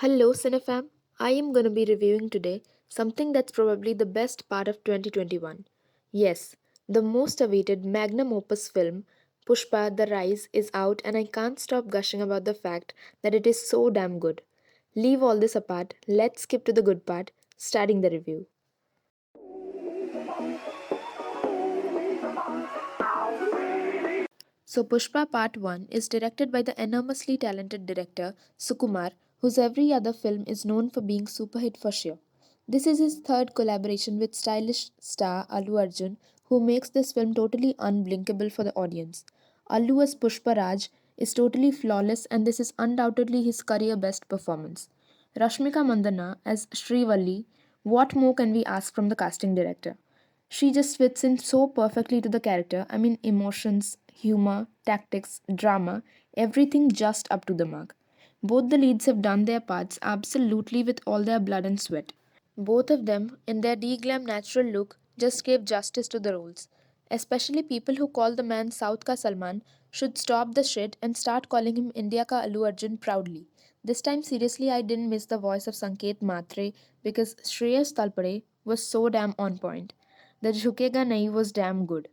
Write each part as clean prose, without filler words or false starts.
Hello, Cinefam. I am going to be reviewing today something that's probably the best part of 2021. Yes, the most awaited magnum opus film, Pushpa The Rise, is out, and I can't stop gushing about the fact that it is so damn good. Leave all this apart, let's skip to the good part, starting the review. So, Pushpa Part 1 is directed by the enormously talented director Sukumar, whose every other film is known for being super hit for sure. This is his third collaboration with stylish star Allu Arjun, who makes this film totally unblinkable for the audience. Allu as Pushpa Raj is totally flawless, and this is undoubtedly his career best performance. Rashmika Mandanna as Srivalli, what more can we ask from the casting director? She just fits in so perfectly to the character. I mean, emotions, humor, tactics, drama, everything just up to the mark. Both the leads have done their parts absolutely with all their blood and sweat. Both of them, in their deglam natural look, just gave justice to the roles. Especially people who call the man South Ka Salman should stop the shit and start calling him India Ka Allu Arjun proudly. This time, seriously, I didn't miss the voice of Sanket Matre because Shreyas Talpade was so damn on point. The Jhukega Nahi was damn good.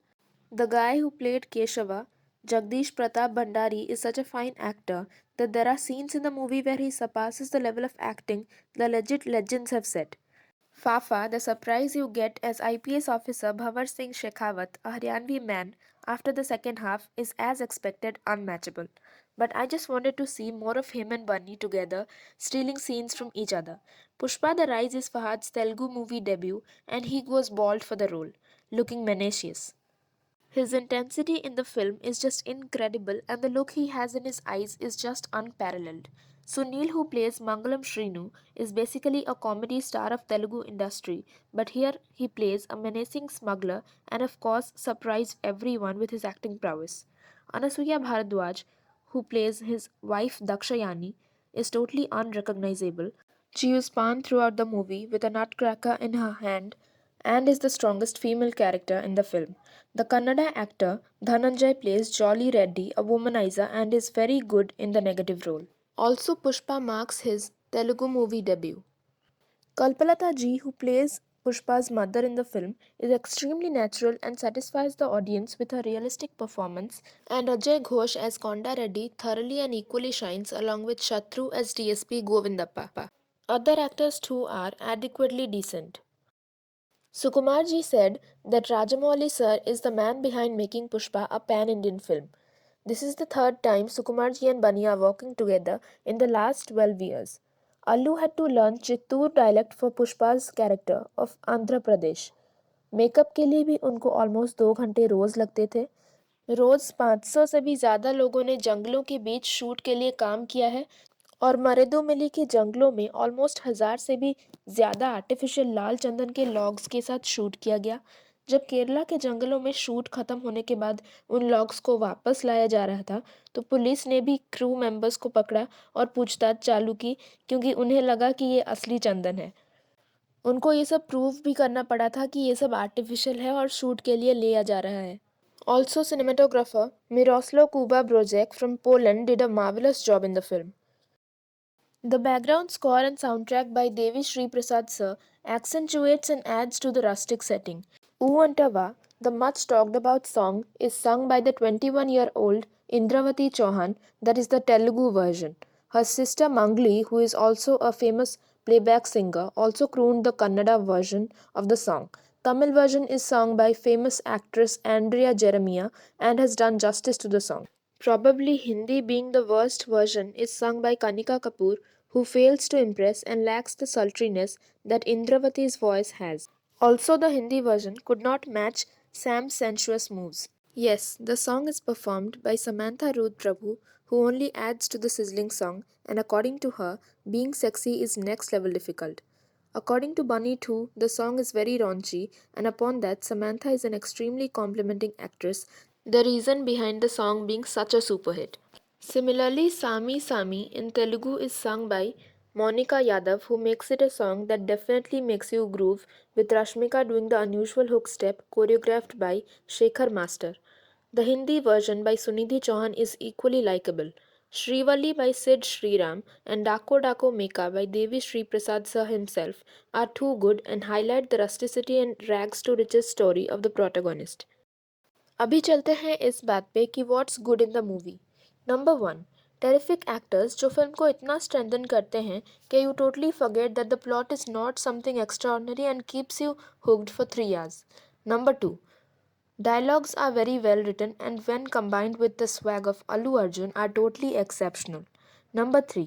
The guy who played Keshava, Jagdish Pratap Bhandari, is such a fine actor that there are scenes in the movie where he surpasses the level of acting the legit legends have set. Fafa, the surprise you get as IPS officer Bhavar Singh Shekhawat, a Haryanvi man, after the second half is as expected unmatchable. But I just wanted to see more of him and Bunny together, stealing scenes from each other. Pushpa the Rise is Fahad's Telugu movie debut, and he goes bald for the role, looking menacious. His intensity in the film is just incredible, and the look he has in his eyes is just unparalleled. Sunil, who plays Mangalam Shrinu, is basically a comedy star of Telugu industry, but here he plays a menacing smuggler and, of course, surprised everyone with his acting prowess. Anasuya Bharadwaj, who plays his wife Dakshayani, is totally unrecognizable. She used pan throughout the movie with a nutcracker in her hand and is the strongest female character in the film. The Kannada actor Dhananjay plays Jolly Reddy, a womanizer, and is very good in the negative role. Also, Pushpa marks his Telugu movie debut. Kalpalata Ji, who plays Pushpa's mother in the film, is extremely natural and satisfies the audience with her realistic performance, and Ajay Ghosh as Konda Reddy thoroughly and equally shines along with Shatru as DSP Govindappa. Other actors too are adequately decent. Sukumarji said that Rajamouli sir is the man behind making Pushpa a pan-Indian film. This is the third time Sukumarji and Bunny are working together in the last 12 years. Allu had to learn Chittoor dialect for Pushpa's character of Andhra Pradesh. Makeup के लिए भी उनको almost 2 घंटे रोज लगते थे. रोज 500 से भी ज़्यादा लोगों ने जंगलों के बीच शूट के लिए काम किया है और मरेदोमिली के जंगलों में ऑलमोस्ट 1000 से भी ज़्यादा आर्टिफिशियल लाल चंदन के लॉग्स के साथ शूट किया गया. जब केरला के जंगलों में शूट खत्म होने के बाद उन लॉग्स को वापस लाया जा रहा था तो पुलिस ने भी क्रू मेंबर्स को पकड़ा और पूछताछ चालू की क्योंकि उन्हें लगा कि ये असली चंदन है. उनको ये सब प्रूव भी करना पड़ा था कि ये सब आर्टिफिशियल है और शूट के लिए लिया जा रहा है. Also, cinematographer Miroslav Kuba Brozek from Poland did a marvelous job in the film. The background score and soundtrack by Devi Sri Prasad sir accentuates and adds to the rustic setting. Uvantava, the much talked about song, is sung by the 21-year-old Indravati Chauhan, that is the Telugu version. Her sister Mangli, who is also a famous playback singer, also crooned the Kannada version of the song. Tamil version is sung by famous actress Andrea Jeremiah and has done justice to the song. Probably Hindi being the worst version is sung by Kanika Kapoor, who fails to impress and lacks the sultriness that Indravati's voice has. Also, the Hindi version could not match Sam's sensuous moves. Yes, the song is performed by Samantha Ruth Prabhu, who only adds to the sizzling song, and according to her, being sexy is next level difficult. According to Bunny too, the song is very raunchy, and upon that, Samantha is an extremely complimenting actress, the reason behind the song being such a super hit. Similarly, Sami Sami in Telugu is sung by Monica Yadav, who makes it a song that definitely makes you groove, with Rashmika doing the unusual hook step choreographed by Shekhar Master. The Hindi version by Sunidhi Chauhan is equally likable. Srivalli by Sid Sriram and Dako Dako Meka by Devi Sri Prasad Sir himself are too good and highlight the rusticity and rags to riches story of the protagonist. अभी चलते हैं इस बात पे कि what's good in the movie. Number one, terrific actors जो film को इतना स्ट्रेंथन करते हैं कि you totally forget that the plot is not something extraordinary and keeps you hooked for 3 hours. Number two, dialogues are very well written and when combined with the swag of Allu Arjun are totally exceptional. Number 3.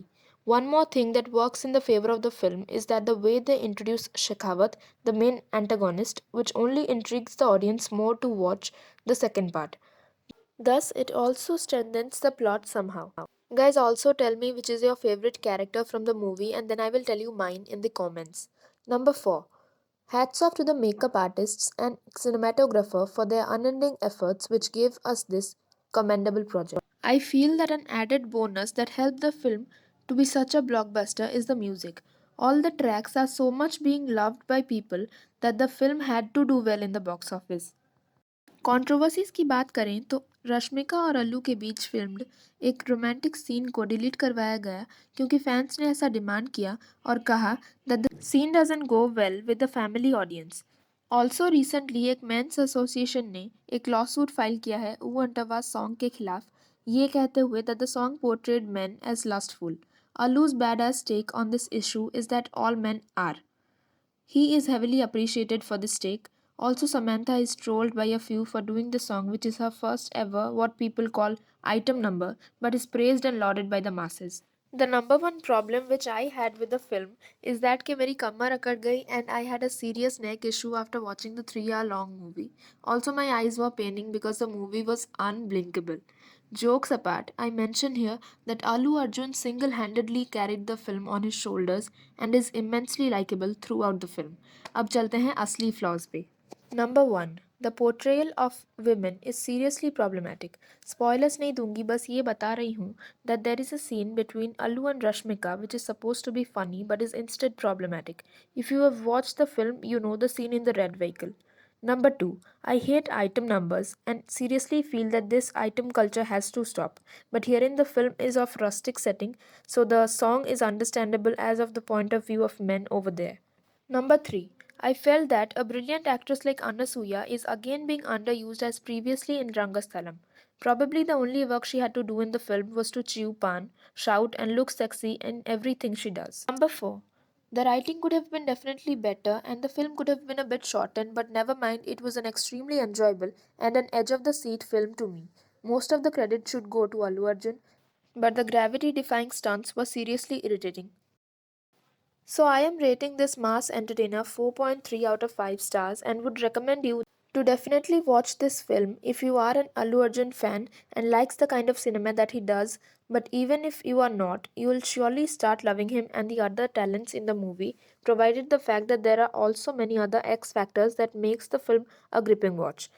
One more thing that works in the favor of the film is that the way they introduce Shekhawat, the main antagonist, which only intrigues the audience more to watch the second part. Thus, it also strengthens the plot somehow. Guys, also tell me which is your favorite character from the movie and then I will tell you mine in the comments. Number 4. Hats off to the makeup artists and cinematographer for their unending efforts which gave us this commendable project. I feel that an added bonus that helped the film to be such a blockbuster is the music. All the tracks are so much being loved by people that the film had to do well in the box office. Controversies की बात करें तो रश्मिका और अल्लू के बीच filmed एक romantic scene को delete करवाया गया क्योंकि फैंस ने ऐसा डिमांड किया और कहा that the scene doesn't go well with the family audience. Also recently एक मेंस एसोसिएशन ने एक लॉसूट फाइल किया है ऊ अंटवा सॉन्ग के खिलाफ, ये कहते हुए that the song portrayed men as lustful. Allu's badass take on this issue is that all men are. He is heavily appreciated for this take. Also, Samantha is trolled by a few for doing the song, which is her first ever, what people call item number, but is praised and lauded by the masses. The number one problem which I had with the film is that कि मेरी कमर अकड़ गई and I had a serious neck issue after watching the 3 hour long movie. Also, my eyes were paining because the movie was unblinkable. Jokes apart, I mention here that Allu Arjun single handedly carried the film on his shoulders and is immensely likable throughout the film. अब चलते हैं असली flaws पे. Number 1. The portrayal of women is seriously problematic. Spoilers नहीं दूंगी, बस ये बता रही हूँ that there is a scene between Allu and Rashmika which is supposed to be funny but is instead problematic. If you have watched the film, you know the scene in the red vehicle. Number 2. I hate item numbers and seriously feel that this item culture has to stop. But herein the film is of rustic setting, so the song is understandable as of the point of view of men over there. Number 3. I felt that a brilliant actress like Annasuya is again being underused as previously in Rangasthalam. Probably the only work she had to do in the film was to chew pan, shout, and look sexy in everything she does. Number 4. The writing could have been definitely better and the film could have been a bit shortened, but never mind, it was an extremely enjoyable and an edge of the seat film to me. Most of the credit should go to Allu Arjun, but the gravity defying stunts were seriously irritating. So I am rating this mass entertainer 4.3 out of 5 stars and would recommend you to definitely watch this film if you are an Allu Arjun fan and likes the kind of cinema that he does. But even if you are not, you will surely start loving him and the other talents in the movie, provided the fact that there are also many other X factors that makes the film a gripping watch.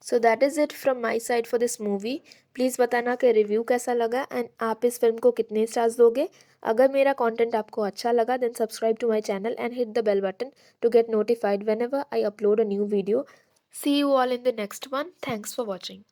So that is it from my side for this movie. Please बताना कि review कैसा लगा and आप इस film को कितने stars दोगे। अगर मेरा कंटेंट आपको अच्छा लगा then subscribe to my channel and hit the bell button to get notified whenever I upload a new video. See you all in the next one. Thanks for watching.